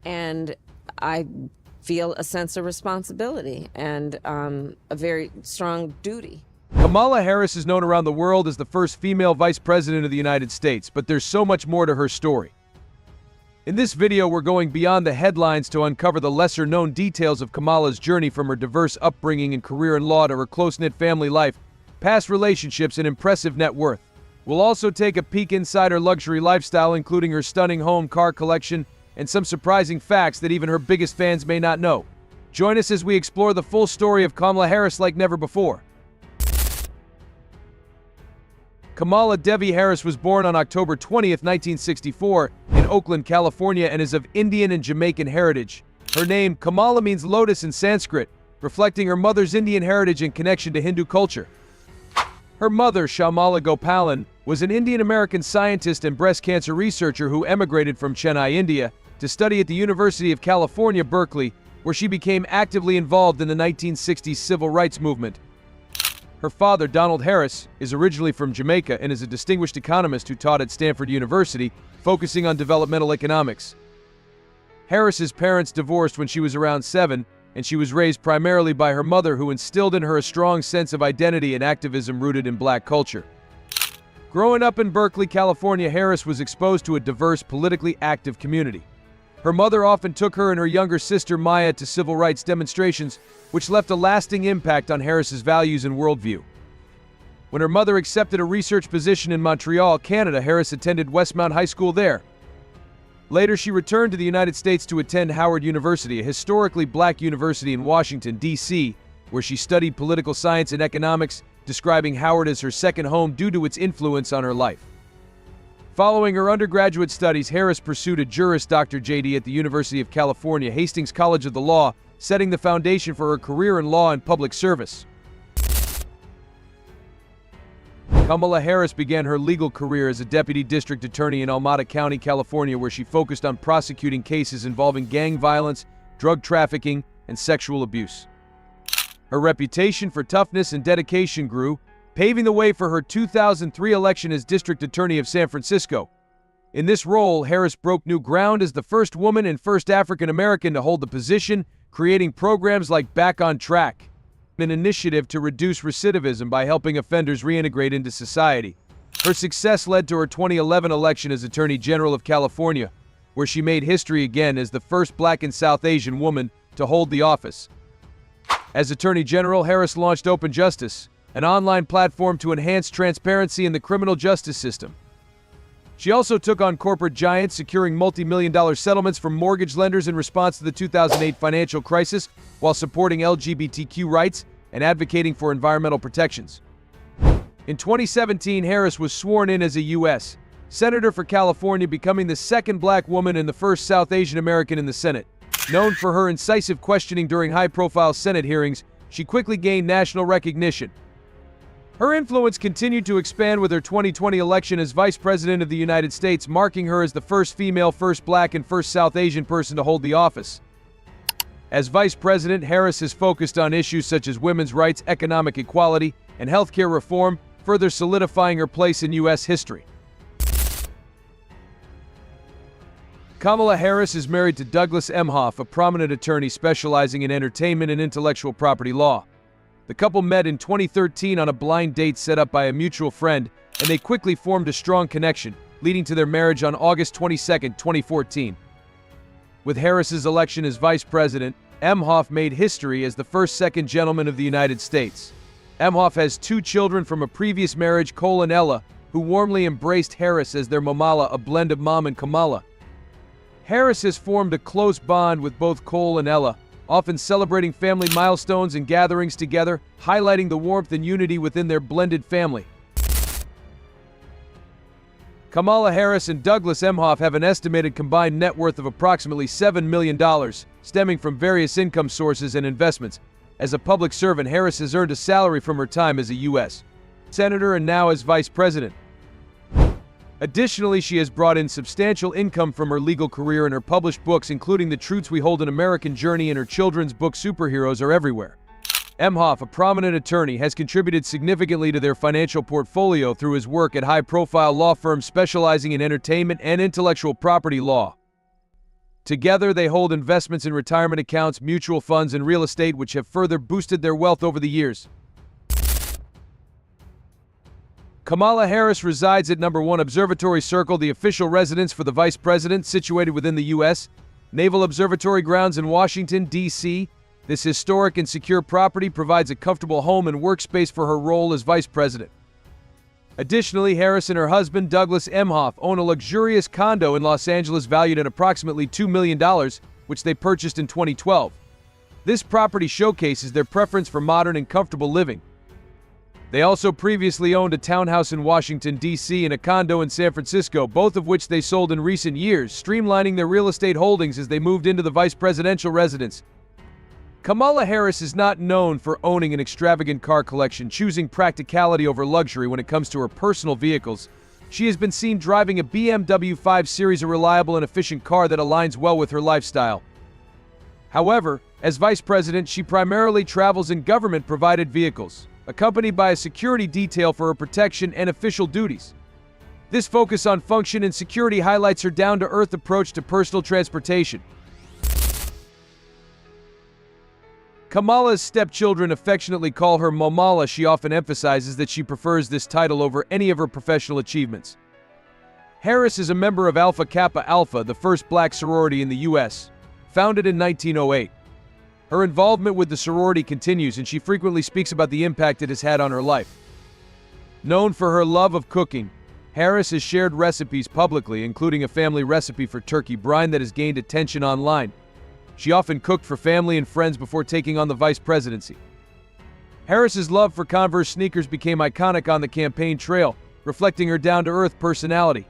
and I feel a sense of responsibility and a very strong duty. Kamala Harris is known around the world as the first female vice president of the United States, but there's so much more to her story. In this video, we're going beyond the headlines to uncover the lesser-known details of Kamala's journey from her diverse upbringing and career in law to her close-knit family life, past relationships, and impressive net worth. We'll also take a peek inside her luxury lifestyle, including her stunning home, car collection, and some surprising facts that even her biggest fans may not know. Join us as we explore the full story of Kamala Harris like never before. Kamala Devi Harris was born on October 20th, 1964, in Oakland, California, and is of Indian and Jamaican heritage. Her name, Kamala, means lotus in Sanskrit, reflecting her mother's Indian heritage and connection to Hindu culture. Her mother, Shyamala Gopalan, was an Indian-American scientist and breast cancer researcher who emigrated from Chennai, India, to study at the University of California, Berkeley, where she became actively involved in the 1960s civil rights movement. Her father, Donald Harris, is originally from Jamaica and is a distinguished economist who taught at Stanford University, focusing on developmental economics. Harris's parents divorced when she was around 7, and she was raised primarily by her mother, who instilled in her a strong sense of identity and activism rooted in black culture. Growing up in Berkeley, California, Harris was exposed to a diverse, politically active community. Her mother often took her and her younger sister Maya to civil rights demonstrations, which left a lasting impact on Harris's values and worldview. When her mother accepted a research position in Montreal, Canada, Harris attended Westmount High School there. Later, she returned to the United States to attend Howard University, a historically black university in Washington, D.C., where she studied political science and economics, describing Howard as her second home due to its influence on her life. Following her undergraduate studies, Harris pursued a Juris Doctor JD at the University of California, Hastings College of the Law, setting the foundation for her career in law and public service. Kamala Harris began her legal career as a deputy district attorney in Alameda County, California, where she focused on prosecuting cases involving gang violence, drug trafficking, and sexual abuse. Her reputation for toughness and dedication grew, paving the way for her 2003 election as District Attorney of San Francisco. In this role, Harris broke new ground as the first woman and first African American to hold the position, creating programs like Back on Track, an initiative to reduce recidivism by helping offenders reintegrate into society. Her success led to her 2011 election as Attorney General of California, where she made history again as the first Black and South Asian woman to hold the office. As Attorney General, Harris launched Open Justice, an online platform to enhance transparency in the criminal justice system. She also took on corporate giants, securing multi-million-dollar settlements from mortgage lenders in response to the 2008 financial crisis, while supporting LGBTQ rights and advocating for environmental protections. In 2017, Harris was sworn in as a U.S. Senator for California, becoming the second black woman and the first South Asian American in the Senate. Known for her incisive questioning during high-profile Senate hearings, she quickly gained national recognition. Her influence continued to expand with her 2020 election as Vice President of the United States, marking her as the first female, first black, and first South Asian person to hold the office. As Vice President, Harris has focused on issues such as women's rights, economic equality, and healthcare reform, further solidifying her place in U.S. history. Kamala Harris is married to Douglas Emhoff, a prominent attorney specializing in entertainment and intellectual property law. The couple met in 2013 on a blind date set up by a mutual friend, and they quickly formed a strong connection, leading to their marriage on August 22, 2014. With Harris's election as vice president, Emhoff made history as the first second gentleman of the United States. Emhoff has 2 children from a previous marriage, Cole and Ella, who warmly embraced Harris as their mamala, a blend of mom and Kamala. Harris has formed a close bond with both Cole and Ella, often celebrating family milestones and gatherings together, highlighting the warmth and unity within their blended family. Kamala Harris and Douglas Emhoff have an estimated combined net worth of approximately $7 million, stemming from various income sources and investments. As a public servant, Harris has earned a salary from her time as a U.S. Senator and now as Vice President. Additionally, she has brought in substantial income from her legal career and her published books, including The Truths We Hold: An American Journey, and her children's book Superheroes Are Everywhere. Emhoff, a prominent attorney, has contributed significantly to their financial portfolio through his work at high-profile law firms specializing in entertainment and intellectual property law. Together, they hold investments in retirement accounts, mutual funds, and real estate, which have further boosted their wealth over the years. Kamala Harris resides at number 1 Observatory Circle, the official residence for the Vice President, situated within the U.S. Naval Observatory grounds in Washington, D.C. This historic and secure property provides a comfortable home and workspace for her role as Vice President. Additionally, Harris and her husband, Douglas Emhoff, own a luxurious condo in Los Angeles valued at approximately $2 million, which they purchased in 2012. This property showcases their preference for modern and comfortable living. They also previously owned a townhouse in Washington, D.C. and a condo in San Francisco, both of which they sold in recent years, streamlining their real estate holdings as they moved into the vice presidential residence. Kamala Harris is not known for owning an extravagant car collection, choosing practicality over luxury when it comes to her personal vehicles. She has been seen driving a BMW 5 Series, a reliable and efficient car that aligns well with her lifestyle. However, as vice president, she primarily travels in government-provided vehicles, accompanied by a security detail for her protection and official duties. This focus on function and security highlights her down-to-earth approach to personal transportation. Kamala's stepchildren affectionately call her Momala. She often emphasizes that she prefers this title over any of her professional achievements. Harris is a member of Alpha Kappa Alpha, the first black sorority in the U.S., founded in 1908. Her involvement with the sorority continues, and she frequently speaks about the impact it has had on her life. Known for her love of cooking, Harris has shared recipes publicly, including a family recipe for turkey brine that has gained attention online. She often cooked for family and friends before taking on the vice presidency. Harris's love for Converse sneakers became iconic on the campaign trail, reflecting her down-to-earth personality.